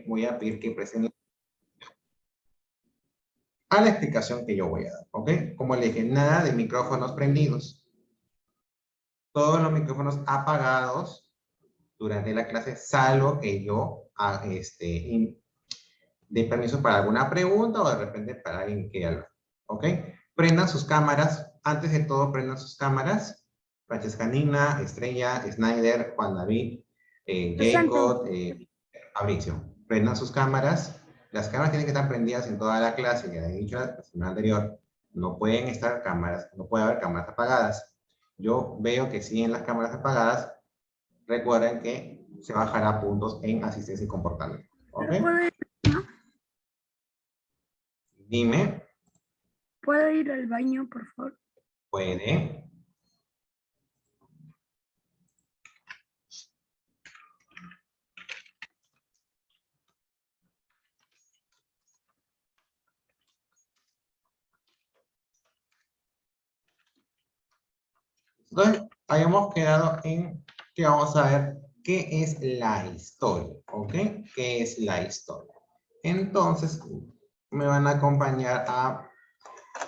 voy a pedir que presten a la explicación que yo voy a dar, ¿ok? Como le dije, nada de micrófonos prendidos. Todos los micrófonos apagados durante la clase, salvo que yo dé permiso para alguna pregunta o de repente para alguien que hablar, ¿ok? Prendan sus cámaras. Antes de todo, prendan sus cámaras. Francesca Nina, Estrella, Snyder, Juan David, Jacob, Fabricio. Prendan sus cámaras. Las cámaras tienen que estar prendidas en toda la clase. Ya he dicho la semana anterior, no pueden estar cámaras, no puede haber cámaras apagadas. Yo veo que siguen las cámaras apagadas. Recuerden que se bajará puntos en asistencia y comportamiento. ¿Ok? Dime. ¿Puedo ir al baño, por favor? Puede. Entonces, habíamos quedado en que vamos a ver qué es la historia, ¿ok? ¿Qué es la historia? Entonces, me van a acompañar a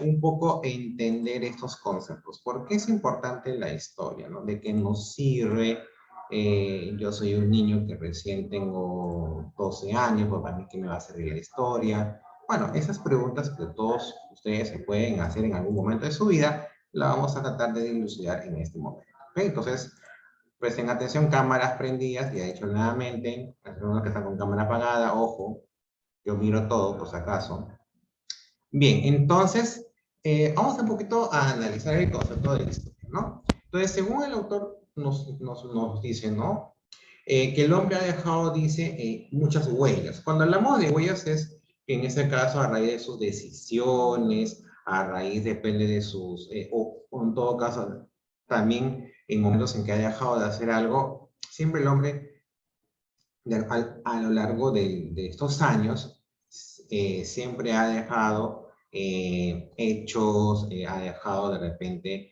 un poco entender estos conceptos. ¿Por qué es importante la historia, no? ¿De qué nos sirve? Yo soy un niño que recién tengo 12 años, pues para mí, ¿qué me va a servir la historia? Bueno, esas preguntas que todos ustedes se pueden hacer en algún momento de su vida, la vamos a tratar de dilucidar en este momento. ¿Ok? Entonces, presten atención, cámaras prendidas, ya he dicho nuevamente, las personas que están con cámara apagada, ojo, yo miro todo por si acaso. Bien, entonces, vamos un poquito a analizar el concepto de la historia, ¿no? Entonces, según el autor nos dice, ¿no? Que el hombre ha dejado, dice, muchas huellas. Cuando hablamos de huellas es, en este caso, a raíz de sus decisiones, a raíz, depende de sus, o en todo caso, también en momentos en que ha dejado de hacer algo, siempre el hombre, a lo largo de estos años, siempre ha dejado hechos, ha dejado de repente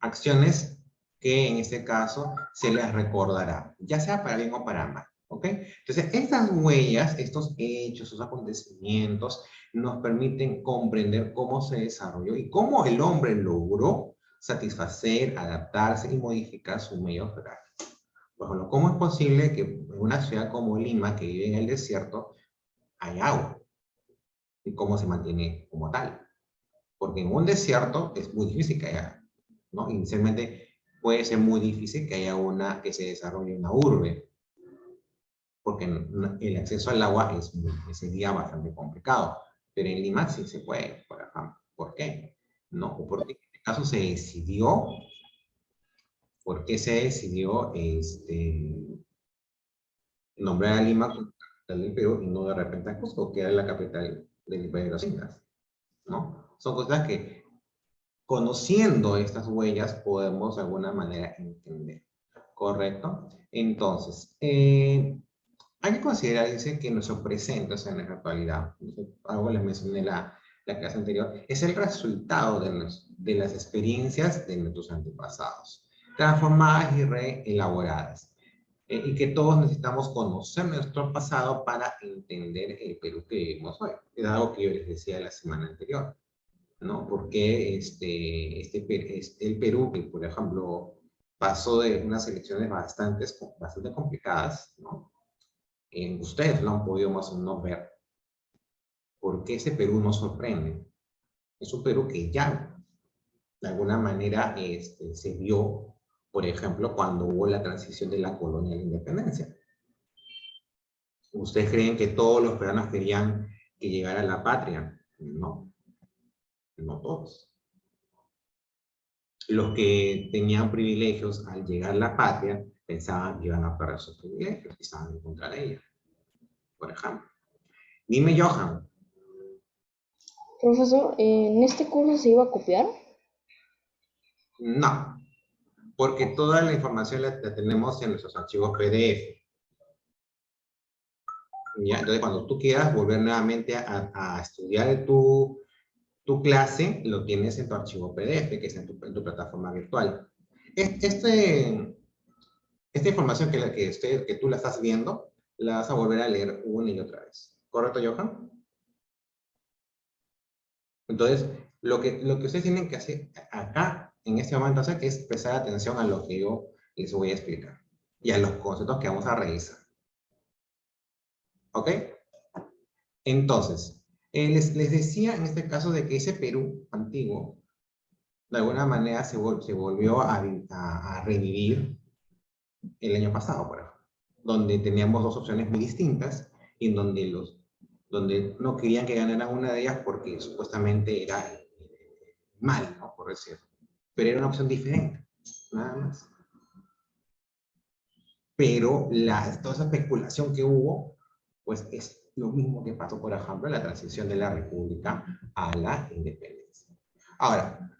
acciones que en este caso se les recordará, ya sea para bien o para mal. ¿Ok? Entonces, estas huellas, estos hechos, estos acontecimientos, nos permiten comprender cómo se desarrolló y cómo el hombre logró satisfacer, adaptarse y modificar su medio geográfico. Por ejemplo, ¿cómo es posible que en una ciudad como Lima, que vive en el desierto, hay agua? ¿Y cómo se mantiene como tal? Porque en un desierto es muy difícil que haya, ¿no? Inicialmente puede ser muy difícil que haya que se desarrolle una urbe, porque el acceso al agua sería bastante complicado. Pero en Lima sí se puede, por ejemplo. ¿Por qué? ¿No? Porque en este caso se decidió, ¿por qué se decidió nombrar a Lima como capital del Perú y no de repente a Cusco, que era la capital del Imperio de los Incas? ¿No? Son cosas que, conociendo estas huellas, podemos de alguna manera entender. ¿Correcto? Entonces, hay que considerar, dice, que nuestro presente, o sea, en nuestra actualidad, algo les mencioné la clase anterior, es el resultado de las experiencias de nuestros antepasados, transformadas y reelaboradas. Y que todos necesitamos conocer nuestro pasado para entender el Perú que vivimos hoy. Es algo que yo les decía la semana anterior, ¿no? Porque el Perú, que por ejemplo pasó de unas elecciones bastante complicadas, ¿no? Ustedes lo han podido más o menos ver. ¿Por qué ese Perú nos sorprende? Es un Perú que ya, de alguna manera, se vio, por ejemplo, cuando hubo la transición de la colonia a la independencia. ¿Ustedes creen que todos los peruanos querían que llegara la patria? No, no todos. Los que tenían privilegios al llegar a la patria pensaban que iban a perder sus privilegios y estaban en contra de ella, por ejemplo. Dime, Johan. Profesor, ¿en este curso se iba a copiar? No, porque toda la información la tenemos en nuestros archivos PDF. ¿Ya? Entonces, cuando tú quieras volver nuevamente a estudiar tu clase, lo tienes en tu archivo PDF, que es en tu plataforma virtual. Esta información que tú la estás viendo, la vas a volver a leer una y otra vez. ¿Correcto, Johan? Entonces, lo que ustedes tienen que hacer acá, en este momento, es prestar atención a lo que yo les voy a explicar y a los conceptos que vamos a revisar. ¿Ok? Entonces, les decía en este caso de que ese Perú antiguo, de alguna manera se volvió a revivir el año pasado, por ejemplo, donde teníamos dos opciones muy distintas y en donde no querían que ganaran una de ellas porque supuestamente era mal, ¿no? Por decirlo. Pero era una opción diferente, nada más. Pero toda esa especulación que hubo, pues es lo mismo que pasó, por ejemplo, en la transición de la República a la independencia. Ahora,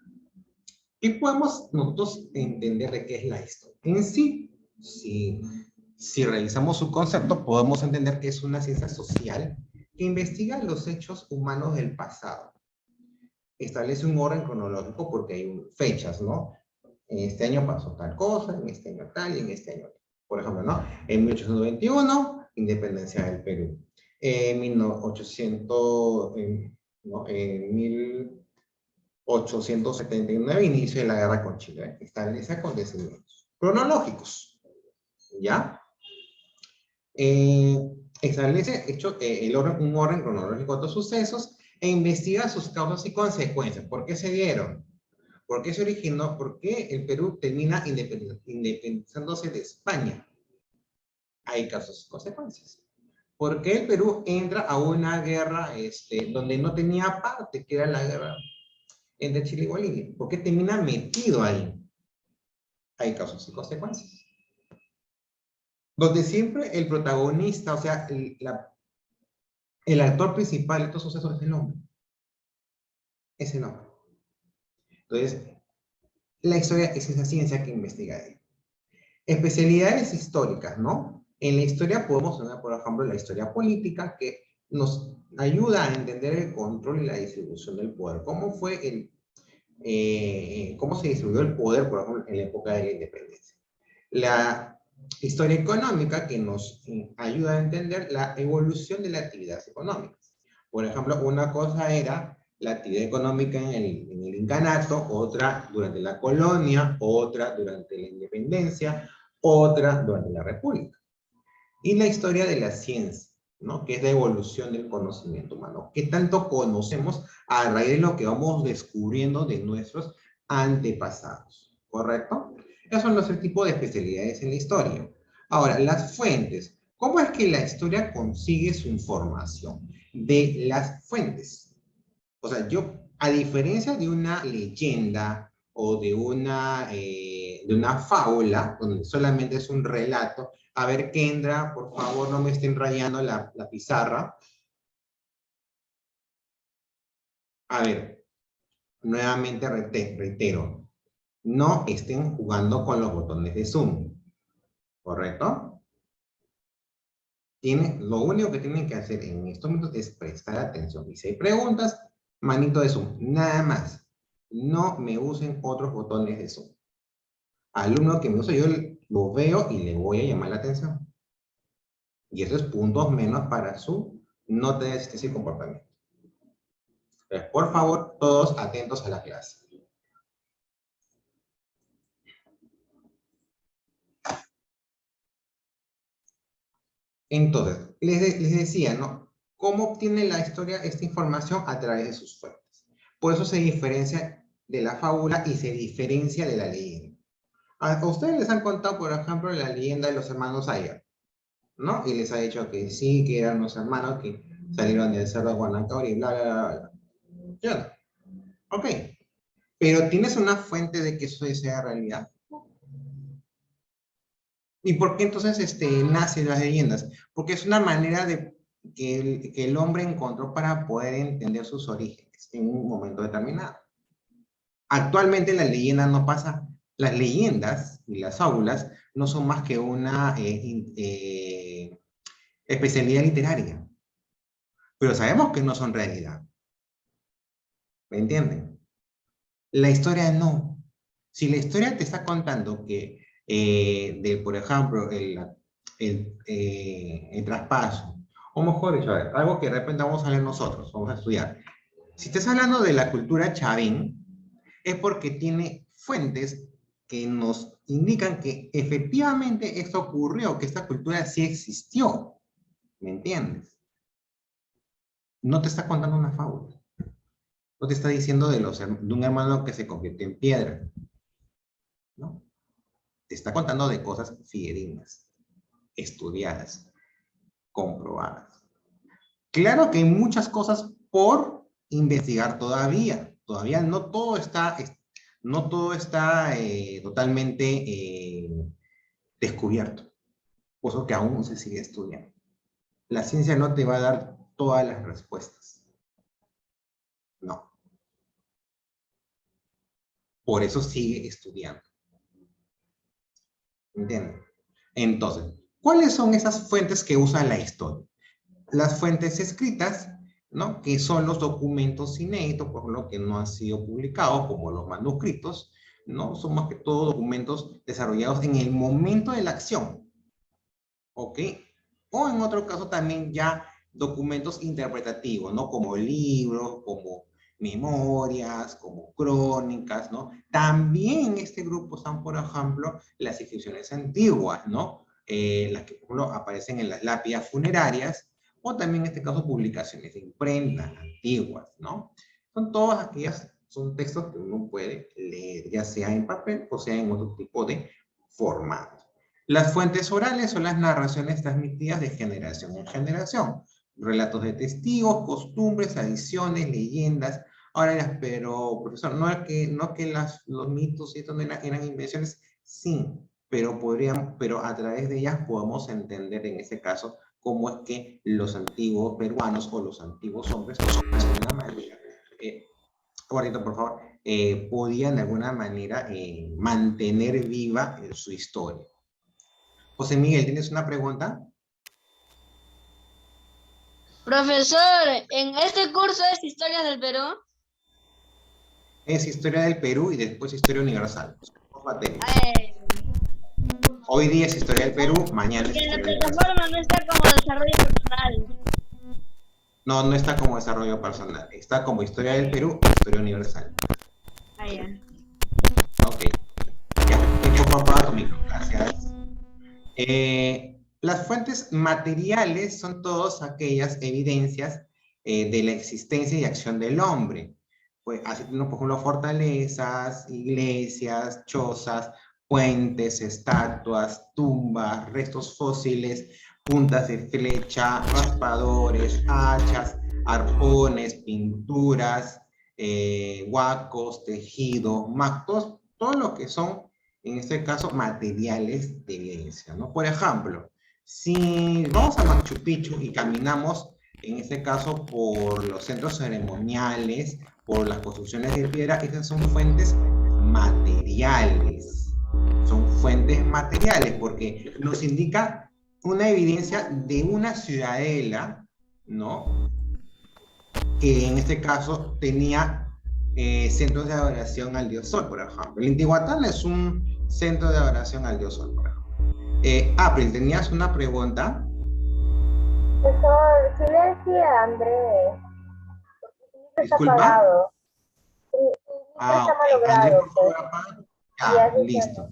¿qué podemos nosotros entender de qué es la historia? En sí, si realizamos su concepto, podemos entender que es una ciencia social que investiga los hechos humanos del pasado. Establece un orden cronológico porque hay fechas, ¿no? En este año pasó tal cosa, en este año tal y en este año tal. Por ejemplo, ¿no? En 1821, independencia del Perú. En 1800, ¿no? En 1879, inicio de la guerra con Chile. Establece acontecimientos cronológicos, ¿ya? Establece un orden cronológico de estos sucesos e investiga sus causas y consecuencias. ¿Por qué se dieron? ¿Por qué se originó? ¿Por qué el Perú termina independizándose de España? Hay causas y consecuencias. ¿Por qué el Perú entra a una guerra donde no tenía parte, que era la guerra entre Chile y Bolivia? ¿Por qué termina metido ahí? Hay causas y consecuencias. Donde siempre el protagonista, o sea, el actor principal de estos sucesos es el hombre. Es el hombre. Entonces, la historia es esa ciencia que investiga él. Especialidades históricas, ¿no? En la historia podemos tener, por ejemplo, la historia política, que nos ayuda a entender el control y la distribución del poder. ¿Cómo se distribuyó el poder, por ejemplo, en la época de la independencia? La historia económica, que nos ayuda a entender la evolución de las actividades económicas. Por ejemplo, una cosa era la actividad económica en el incanato, otra durante la colonia, otra durante la independencia, otra durante la república. Y la historia de la ciencia, ¿no? Que es la evolución del conocimiento humano. ¿Qué tanto conocemos a raíz de lo que vamos descubriendo de nuestros antepasados? ¿Correcto? Esos son los tipos de especialidades en la historia. Ahora, las fuentes. ¿Cómo es que la historia consigue su información? De las fuentes. O sea, a diferencia de una leyenda o de una fábula, donde solamente es un relato, a ver, Kendra, por favor, no me estén rayando la pizarra. A ver, nuevamente reitero, no estén jugando con los botones de Zoom, ¿correcto? Lo único que tienen que hacer en estos momentos es prestar atención. Y si hay preguntas, manito de Zoom, nada más. No me usen otros botones de Zoom. Alumno que me usa, yo lo veo y le voy a llamar la atención. Y eso es puntos menos para su nota de asistencia y comportamiento. Entonces, por favor, todos atentos a la clase. Entonces, les decía, ¿no? ¿Cómo obtiene la historia esta información? A través de sus fuentes. Por eso se diferencia de la fábula y se diferencia de la leyenda. A ustedes les han contado, por ejemplo, la leyenda de los hermanos Ayer, ¿no? Y les ha dicho que sí, que eran los hermanos que salieron del cerro de Guanacauri y bla, bla, bla, bla. ¿Ya? Ok. Pero ¿tienes una fuente de que eso sea realidad? ¿Y por qué entonces nacen las leyendas? Porque es una manera que el hombre encontró para poder entender sus orígenes en un momento determinado. Actualmente las leyendas no pasa, las leyendas y las fábulas no son más que una especialidad literaria. Pero sabemos que no son realidad. ¿Me entienden? La historia no. Si la historia te está contando que, por ejemplo, el traspaso. O mejor dicho, a ver, algo que de repente vamos a leer nosotros, vamos a estudiar. Si estás hablando de la cultura chavín, es porque tiene fuentes que nos indican que efectivamente esto ocurrió, que esta cultura sí existió. ¿Me entiendes? No te está contando una fábula. No te está diciendo de un hermano que se convirtió en piedra. ¿No? Te está contando de cosas fidedignas, estudiadas, comprobadas. Claro que hay muchas cosas por investigar todavía. Todavía no todo está totalmente descubierto. Por eso que aún se sigue estudiando. La ciencia no te va a dar todas las respuestas. No. Por eso sigue estudiando. ¿Entienden? Entonces, ¿cuáles son esas fuentes que usa la historia? Las fuentes escritas, ¿no? Que son los documentos inéditos, por lo que no han sido publicados, como los manuscritos, ¿no? Son más que todo documentos desarrollados en el momento de la acción, ¿ok? O en otro caso también ya documentos interpretativos, ¿no? Como libros, como memorias, como crónicas, ¿no? También en este grupo están, por ejemplo, las inscripciones antiguas, ¿no? Las que, por ejemplo, aparecen en las lápidas funerarias, o también en este caso publicaciones de imprenta antiguas, ¿no? Son todas aquellas, son textos que uno puede leer, ya sea en papel o sea en otro tipo de formato. Las fuentes orales son las narraciones transmitidas de generación en generación. Relatos de testigos, costumbres, tradiciones, leyendas. Ahora, pero, profesor, no es que los mitos y esto no eran invenciones, sí, pero a través de ellas podemos entender en este caso cómo es que los antiguos peruanos o los antiguos hombres, de alguna manera, Guardito, por favor, podían de alguna manera mantener viva su historia. José Miguel, ¿tienes una pregunta? Profesor, ¿en este curso es Historia del Perú? Es Historia del Perú y después Historia Universal. Dos materias. Hoy día es Historia del Perú, mañana es Que en la Historia Universal. plataforma no está como desarrollo personal. No, no está como desarrollo personal. Está como Historia del Perú, Historia Universal. Ah, ya. Ok. Ya, por favor, apaga tu micro. Gracias. Las fuentes materiales son todas aquellas evidencias de la existencia y acción del hombre. Pues, así tenemos, por ejemplo, fortalezas, iglesias, chozas, puentes, estatuas, tumbas, restos fósiles, puntas de flecha, raspadores, hachas, arpones, pinturas, huacos, tejido, macos, todo lo que son en este caso, materiales de evidencia, ¿no? Por ejemplo, si vamos a Machu Picchu y caminamos, en este caso, por los centros ceremoniales, por las construcciones de piedra, esas son fuentes materiales. Son fuentes materiales porque nos indica una evidencia de una ciudadela, ¿no? Que en este caso tenía centros de adoración al dios Sol, por ejemplo. El Intihuatán es un centro de adoración al dios Sol, por ejemplo. April, ¿tenías una pregunta? Profesor, sí le decía a Andrés, porque está Disculpa. apagado. Ah, Está ok. Andrés, malogrado. por favor, apaga. Ya, listo.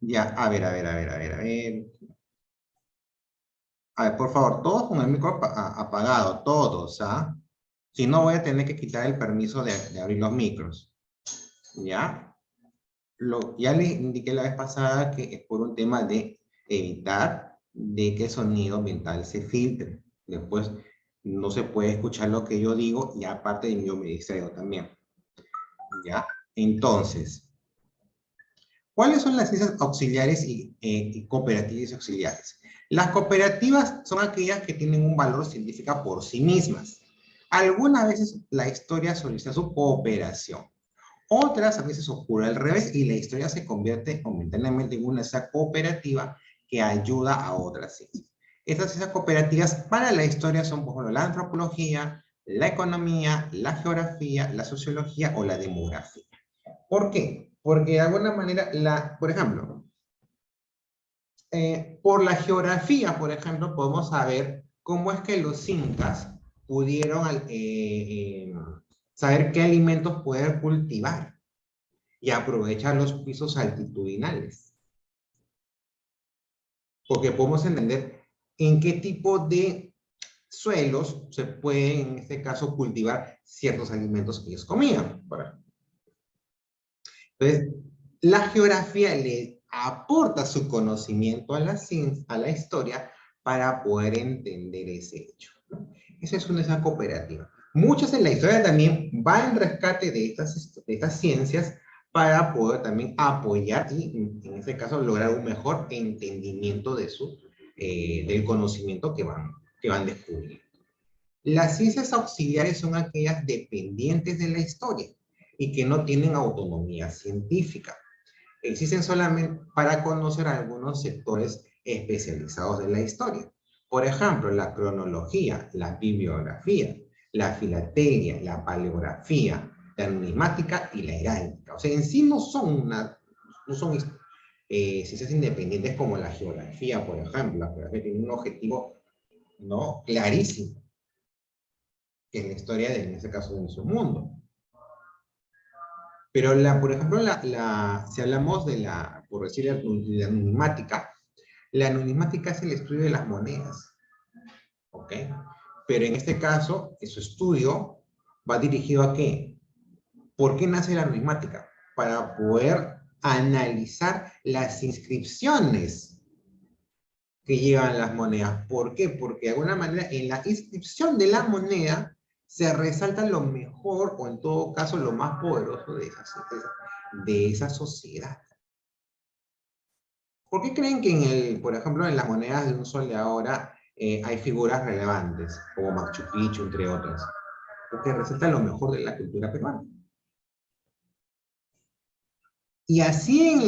Ya, a ver. A ver, por favor, todos con el micro apagado, todos, ¿ah? Si no, voy a tener que quitar el permiso de abrir los micros. ¿Ya? Ya les indiqué la vez pasada que es por un tema de evitar de que el sonido ambiental se filtre. Después no se puede escuchar lo que yo digo y aparte yo me distraigo también. ¿Ya? Entonces, ¿cuáles son las ciencias auxiliares y cooperativas auxiliares? Las cooperativas son aquellas que tienen un valor científico por sí mismas. Algunas veces la historia solicita su cooperación. Otras a veces ocurre al revés y la historia se convierte momentáneamente en una ciencia cooperativa que ayuda a otras ciencias. Estas ciencias cooperativas para la historia son, por ejemplo, la antropología, la economía, la geografía, la sociología o la demografía. ¿Por qué? Porque de alguna manera, por ejemplo, por la geografía, por ejemplo, podemos saber cómo es que los incas pudieron saber qué alimentos poder cultivar y aprovechar los pisos altitudinales. Porque podemos entender en qué tipo de suelos se pueden, en este caso, cultivar ciertos alimentos que ellos comían. Entonces, la geografía le aporta su conocimiento a la ciencia, a la historia, para poder entender ese hecho, ¿no? Esa es una cooperativa. Muchas en la historia también va en rescate de estas ciencias para poder también apoyar y, en este caso, lograr un mejor entendimiento de del conocimiento que van descubriendo. Las ciencias auxiliares son aquellas dependientes de la historia y que no tienen autonomía científica. Existen solamente para conocer algunos sectores especializados de la historia. Por ejemplo, la cronología, la bibliografía, la filatelia, la paleografía, la numismática y la heráldica. O sea, en sí no son ciencias independientes como la geografía, por ejemplo. La geografía tiene un objetivo, ¿no?, clarísimo, que es la historia, en este caso, de nuestro mundo. Pero, por ejemplo, si hablamos de por decir, la numismática es el estudio de las monedas, ¿ok? Pero en este caso, su estudio va dirigido a ¿qué? ¿Por qué nace la numismática? Para poder analizar las inscripciones que llevan las monedas. ¿Por qué? Porque de alguna manera en la inscripción de la moneda se resalta lo mejor, o en todo caso lo más poderoso de esa sociedad. ¿Por qué creen que por ejemplo, en las monedas de un sol de ahora hay figuras relevantes, como Machu Picchu, entre otras? Porque resalta lo mejor de la cultura peruana. Y así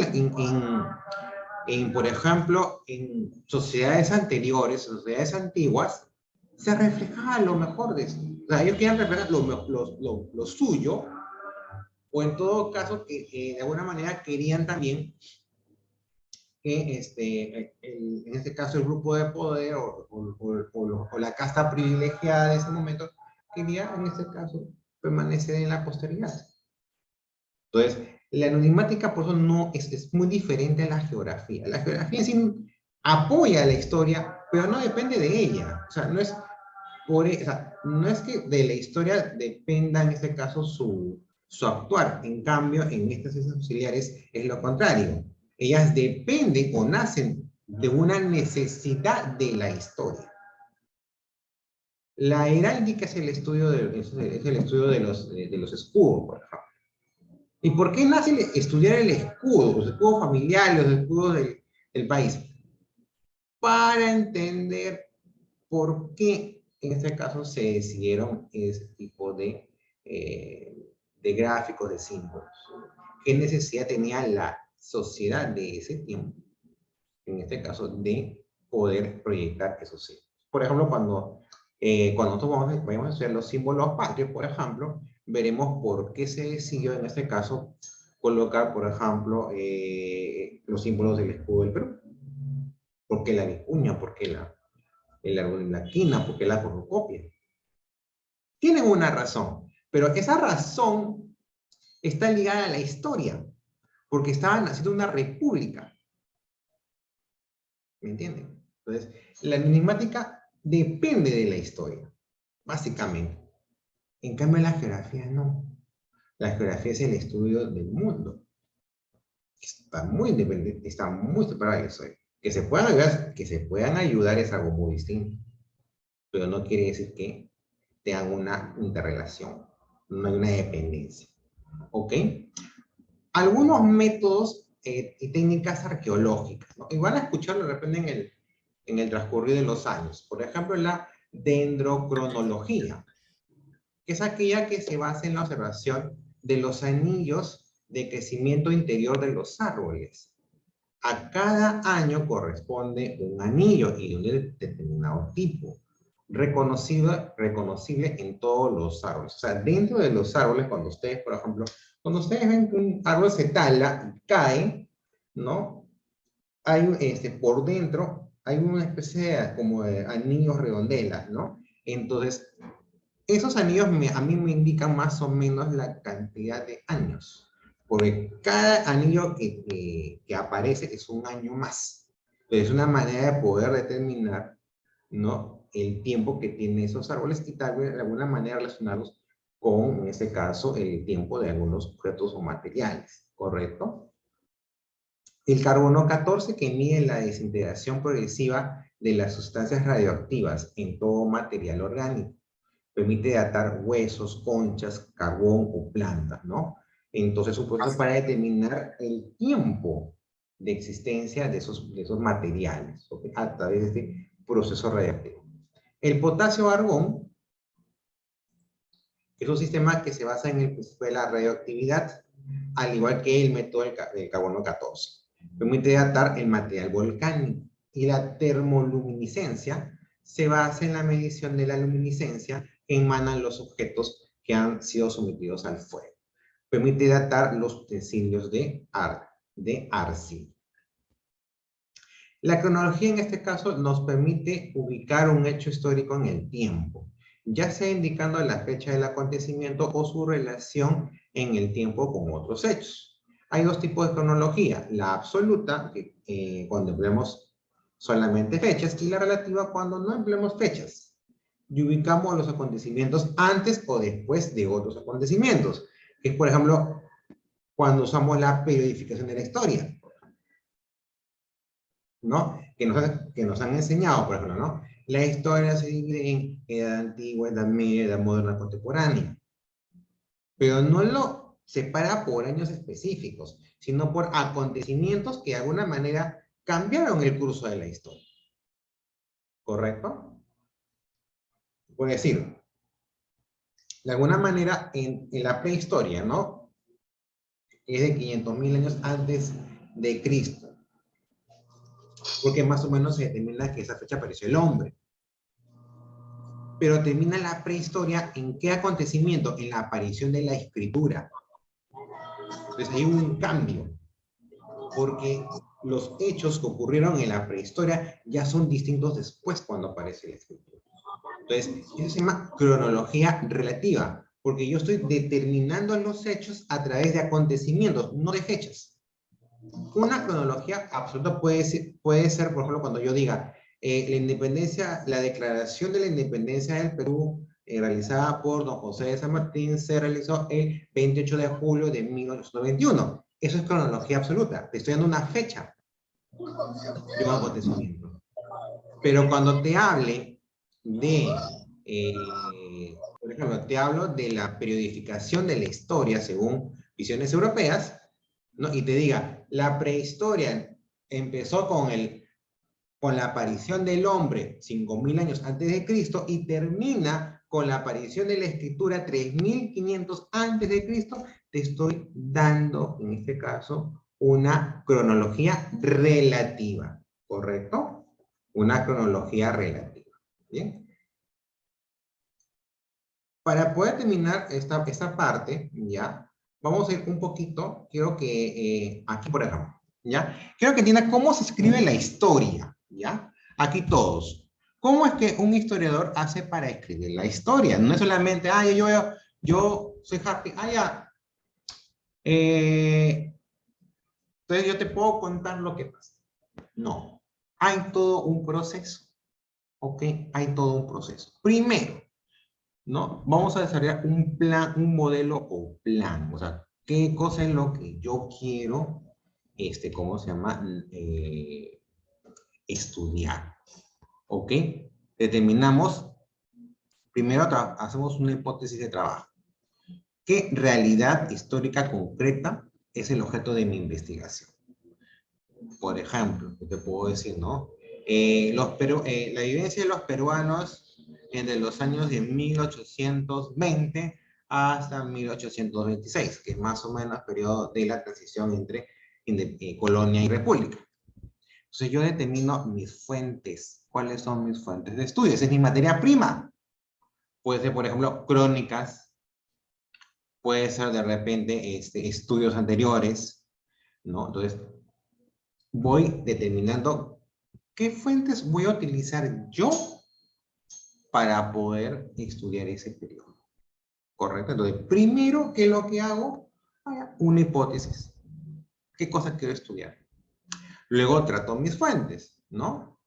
por ejemplo, en sociedades anteriores, sociedades antiguas, se reflejaba lo mejor de eso. O sea, ellos querían reflejar lo suyo, o en todo caso, que de alguna manera querían también que en este caso el grupo de poder o la casta privilegiada de ese momento quería, en este caso, permanecer en la posteridad. Entonces, la numismática, por eso, no es muy diferente a la geografía. La geografía sí apoya la historia, pero no depende de ella. O sea, no es que de la historia dependa, en este caso, su actuar. En cambio, en estas ciencias auxiliares es lo contrario. Ellas dependen o nacen de una necesidad de la historia. La heráldica es el estudio de los escudos, por ejemplo. ¿Y por qué nace estudiar el escudo, los escudos familiares, los escudos del país? Para entender por qué en este caso se decidieron ese tipo de gráficos, de símbolos. ¿Qué necesidad tenía la sociedad de ese tiempo, en este caso, de poder proyectar esos símbolos? Por ejemplo, cuando nosotros vamos a estudiar los símbolos patrios, por ejemplo, veremos por qué se decidió, en este caso, colocar, por ejemplo, los símbolos del escudo del Perú. ¿Por qué la vicuña? ¿Por qué el árbol de la quina? ¿Por qué la cornucopia? Tienen una razón, pero esa razón está ligada a la historia, porque estaban haciendo una república. ¿Me entienden? Entonces, la numismática depende de la historia, básicamente. En cambio, la geografía no. La geografía es el estudio del mundo. Está muy independiente, está muy separada de la historia. Que se puedan ayudar es algo muy distinto. Pero no quiere decir que tengan una interrelación. No hay una dependencia. ¿Ok? Algunos métodos y técnicas arqueológicas, ¿no? Y van a escucharlo de repente en el transcurrir de los años. Por ejemplo, la dendrocronología, que es aquella que se basa en la observación de los anillos de crecimiento interior de los árboles. A cada año corresponde un anillo y de un determinado tipo, reconocible en todos los árboles. O sea, dentro de los árboles, cuando ustedes, por ejemplo, cuando ustedes ven que un árbol se tala y cae, ¿no? hay por dentro, hay una especie de, como de anillos redondelas, ¿no? Entonces, esos anillos a mí me indican más o menos la cantidad de años, porque cada anillo que aparece es un año más. Entonces, es una manera de poder determinar, ¿no?, el tiempo que tienen esos árboles y tal vez de alguna manera relacionarlos con, en este caso, el tiempo de algunos objetos o materiales, ¿correcto? El carbono 14, que mide la desintegración progresiva de las sustancias radioactivas en todo material orgánico. Permite datar huesos, conchas, carbón o plantas, ¿no? Entonces, un proceso para determinar el tiempo de existencia de esos materiales, ¿ok?, a través de procesos radioactivos. El potasio-argón es un sistema que se basa en el principio de la radioactividad, al igual que el método del carbono 14. Permite datar el material volcánico. Y la termoluminiscencia se basa en la medición de la luminiscencia que emanan los objetos que han sido sometidos al fuego. Permite datar los utensilios de arcilla. La cronología en este caso nos permite ubicar un hecho histórico en el tiempo, ya sea indicando la fecha del acontecimiento o su relación en el tiempo con otros hechos. Hay dos tipos de cronología: la absoluta, que cuando empleamos solamente fechas, y la relativa, cuando no empleamos fechas y ubicamos los acontecimientos antes o después de otros acontecimientos. Es, por ejemplo, cuando usamos la periodificación de la historia, ¿no? Que nos han enseñado, por ejemplo, ¿no? La historia se divide en edad antigua, edad media, edad moderna, contemporánea. Pero no lo separa por años específicos, sino por acontecimientos que de alguna manera cambiaron el curso de la historia. ¿Correcto? Puedo decir, de alguna manera en la prehistoria, ¿no?, es de 500.000 años antes de Cristo. Porque más o menos se determina que esa fecha apareció el hombre. Pero termina la prehistoria ¿en qué acontecimiento? En la aparición de la escritura. Entonces hay un cambio, porque los hechos que ocurrieron en la prehistoria ya son distintos después cuando aparece la escritura. Entonces, eso se llama cronología relativa, porque yo estoy determinando los hechos a través de acontecimientos, no de fechas. Una cronología absoluta puede ser, por ejemplo, cuando yo diga, la independencia, la declaración de la independencia del Perú, realizada por don José de San Martín, se realizó el 28 de julio de 1821. Eso es cronología absoluta. Te estoy dando una fecha de un acontecimiento. Pero cuando te hable de, por ejemplo, te hablo de la periodificación de la historia según visiones europeas, ¿no?, y te diga, la prehistoria empezó con la aparición del hombre 5.000 años antes de Cristo y termina con la aparición de la escritura 3.500 antes de Cristo, te estoy dando, en este caso, una cronología relativa, ¿correcto? Una cronología relativa, ¿bien? Para poder terminar esta parte, ¿ya?, vamos a ir un poquito, quiero que, aquí por ejemplo, ¿ya? Quiero que entiendan cómo se escribe la historia, ¿ya? Aquí todos. ¿Cómo es que un historiador hace para escribir la historia? No es solamente, yo soy happy, ya. Entonces yo te puedo contar lo que pasa. No, hay todo un proceso, ¿ok? Hay todo un proceso. Primero, ¿no?, vamos a desarrollar un plan, un modelo o plan. O sea, ¿qué cosa es lo que yo quiero, ¿cómo se llama?, estudiar. ¿Ok? Determinamos, primero hacemos una hipótesis de trabajo. ¿Qué realidad histórica concreta es el objeto de mi investigación? Por ejemplo, te puedo decir, ¿no? La vivencia de los peruanos entre los años de 1820 hasta 1826, que es más o menos el periodo de la transición entre colonia y república. Entonces yo determino mis fuentes. ¿Cuáles son mis fuentes de estudio? Esa es mi materia prima. Puede ser, por ejemplo, crónicas. Puede ser de repente estudios anteriores, ¿no? Entonces, voy determinando qué fuentes voy a utilizar yo para poder estudiar ese periodo. ¿Correcto? Entonces, primero, ¿qué es lo que hago? Una hipótesis. ¿Qué cosa quiero estudiar? Luego trato mis fuentes, ¿no?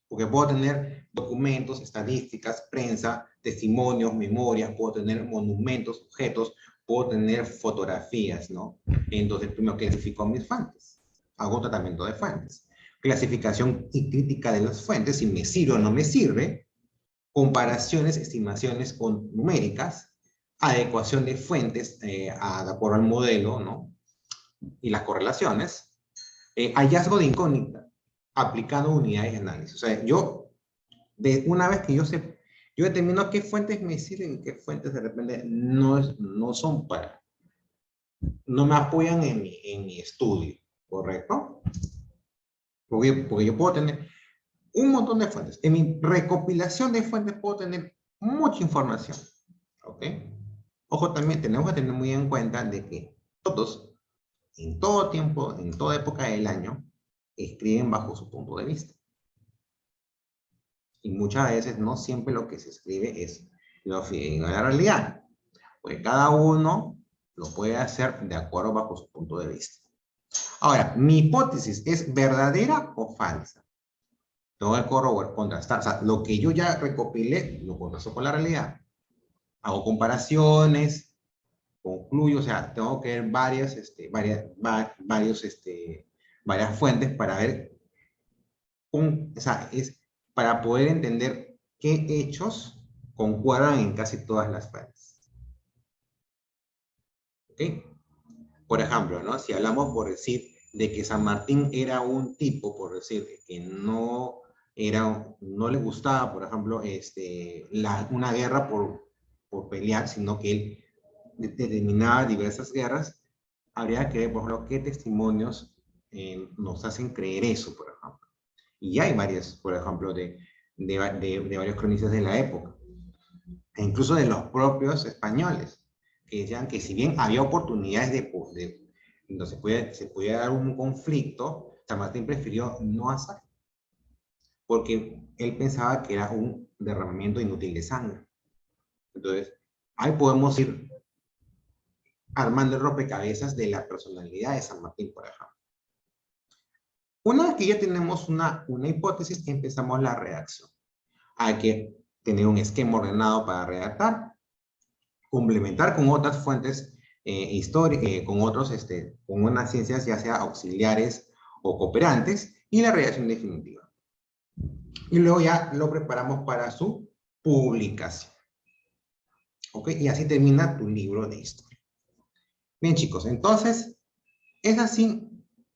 Porque puedo tener documentos, estadísticas, prensa, testimonios, memorias, puedo tener monumentos, objetos, puedo tener fotografías, ¿no? Entonces, primero clasifico mis fuentes. Hago tratamiento de fuentes. Clasificación y crítica de las fuentes, si me sirve o no me sirve. Comparaciones, estimaciones con numéricas. Adecuación de fuentes de acuerdo al modelo, ¿no? Y las correlaciones. Hallazgo de incógnita, aplicando unidades de análisis. O sea, una vez que yo determino qué fuentes me sirven y qué fuentes de repente no son no me apoyan en mi estudio, ¿correcto? Porque yo puedo tener un montón de fuentes. En mi recopilación de fuentes puedo tener mucha información, ¿ok? Ojo, también tenemos que tener muy en cuenta de que todos, en todo tiempo, en toda época del año, escriben bajo su punto de vista. Y muchas veces no siempre lo que se escribe es lo fidedigno de la realidad. Pues cada uno lo puede hacer de acuerdo bajo su punto de vista. Ahora, mi hipótesis es verdadera o falsa. Tengo que corroborar, contrastar. O sea, lo que yo ya recopilé, lo contrasto con la realidad. Hago comparaciones, concluyo, o sea, tengo que ver varias fuentes para ver, o sea, es para poder entender qué hechos concuerdan en casi todas las fuentes. ¿Ok? Por ejemplo, ¿no? Si hablamos por decir de que San Martín era un tipo, por decir, que no le gustaba, por ejemplo, una guerra por pelear, sino que él determinaba diversas guerras, habría que ver, por ejemplo, qué testimonios nos hacen creer eso, por ejemplo. Y hay varias, por ejemplo, de varios cronistas de la época, e incluso de los propios españoles, que decían que si bien había oportunidades donde se podía dar un conflicto, San Martín prefirió no hacerlo, porque él pensaba que era un derramamiento inútil de sangre. Entonces, ahí podemos ir armando el rompecabezas de la personalidad de San Martín, por ejemplo. Una vez que ya tenemos una hipótesis, empezamos la redacción. Hay que tener un esquema ordenado para redactar, complementar con otras fuentes históricas, con unas ciencias ya sea auxiliares o cooperantes, y la redacción definitiva. Y luego ya lo preparamos para su publicación. ¿Ok? Y así termina tu libro de historia. Bien, chicos, entonces, es así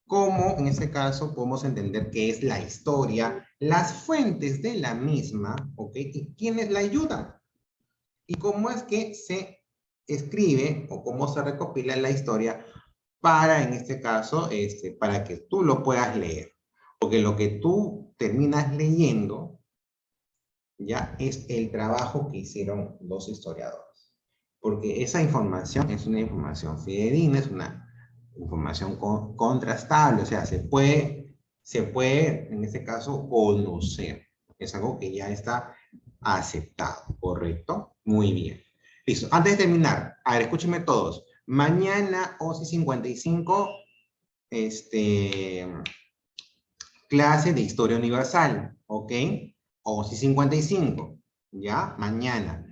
como en este caso podemos entender qué es la historia, las fuentes de la misma, ¿ok? Y quiénes la ayudan. Y cómo es que se escribe o cómo se recopila la historia para, en este caso, para que tú lo puedas leer. Porque lo que tú terminas leyendo ya es el trabajo que hicieron los historiadores. Porque esa información es una información fidedigna, es una información contrastable, o sea, se puede, en este caso, conocer. Es algo que ya está aceptado, ¿correcto? Muy bien. Listo. Antes de terminar, a ver, escúchenme todos. Mañana, 11:55, clase de Historia Universal, ¿ok? 11:55, ¿ya? Mañana.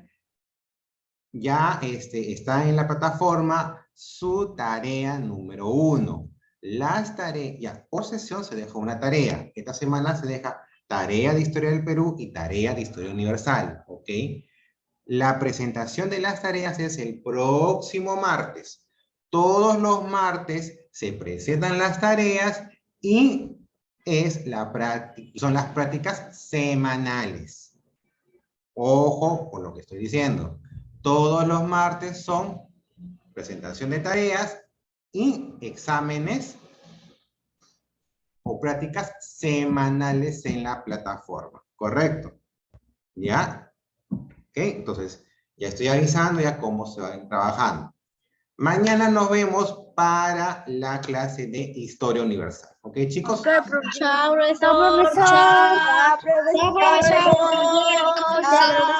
Ya está en la plataforma su tarea número 1. Las tareas, ya por sesión se deja una tarea. Esta semana se deja tarea de Historia del Perú y tarea de Historia Universal, ¿ok? La presentación de las tareas es el próximo martes. Todos los martes se presentan las tareas y son las prácticas semanales. Ojo con lo que estoy diciendo. Todos los martes son presentación de tareas y exámenes o prácticas semanales en la plataforma. ¿Correcto? ¿Ya? ¿Ok? Entonces, ya estoy avisando ya cómo se van trabajando. Mañana nos vemos para la clase de Historia Universal. ¿Ok, chicos? Ok, profesor. Chao, profesor. Chao, profesor. Chao, profesor.